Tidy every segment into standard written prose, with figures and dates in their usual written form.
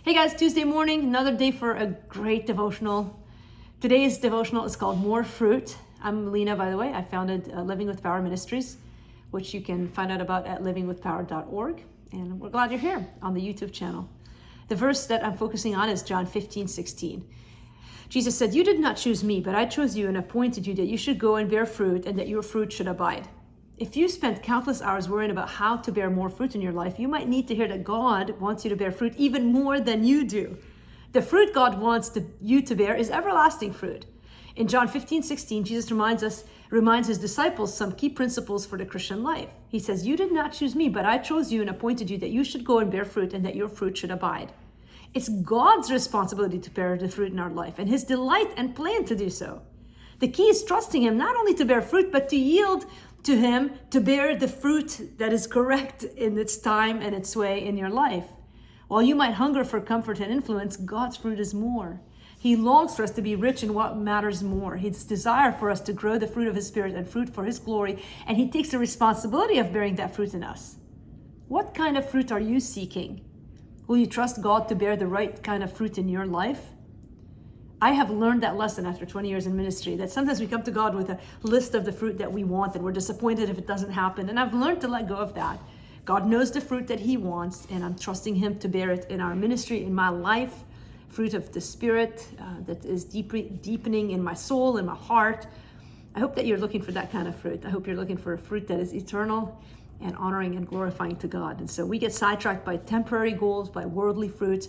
Hey guys, Tuesday morning, another day for a great devotional. Today's devotional is called More Fruit. I'm Lina, by the way. I founded Living with Power Ministries, which you can find out about at livingwithpower.org. And we're glad you're here on the YouTube channel. The verse that I'm focusing on is John 15:16. Jesus said, "You did not choose me, but I chose you and appointed you that you should go and bear fruit and that your fruit should abide." If you spend countless hours worrying about how to bear more fruit in your life, you might need to hear that God wants you to bear fruit even more than you do. The fruit God wants you to bear is everlasting fruit. In John 15:16, Jesus reminds his disciples some key principles for the Christian life. He says, "You did not choose me, but I chose you and appointed you that you should go and bear fruit and that your fruit should abide." It's God's responsibility to bear the fruit in our life and his delight and plan to do so. The key is trusting him not only to bear fruit, but to yield to him to bear the fruit that is correct in its time and its way in your life. While you might hunger for comfort and influence, God's fruit is more. He longs for us to be rich in what matters more. His desire for us to grow the fruit of his Spirit and fruit for his glory, and he takes the responsibility of bearing that fruit in us. What kind of fruit are you seeking? Will you trust God to bear the right kind of fruit in your life? I have learned that lesson after 20 years in ministry, that sometimes we come to God with a list of the fruit that we want and we're disappointed if it doesn't happen. And I've learned to let go of that. God knows the fruit that he wants, and I'm trusting him to bear it in our ministry, in my life, fruit of the Spirit that is deepening in my soul, in my heart. I hope that you're looking for that kind of fruit. I hope you're looking for a fruit that is eternal and honoring and glorifying to God. And so we get sidetracked by temporary goals, by worldly fruit.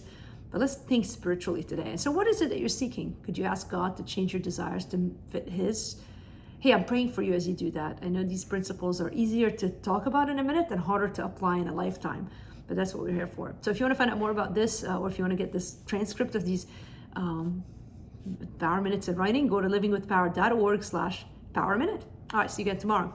But let's think spiritually today. And so what is it that you're seeking? Could you ask God to change your desires to fit his? Hey, I'm praying for you as you do that. I know these principles are easier to talk about in a minute and harder to apply in a lifetime. But that's what we're here for. So if you want to find out more about this, or if you want to get this transcript of these Power Minutes in writing, go to livingwithpower.org/Power Minute. All right, see you again tomorrow.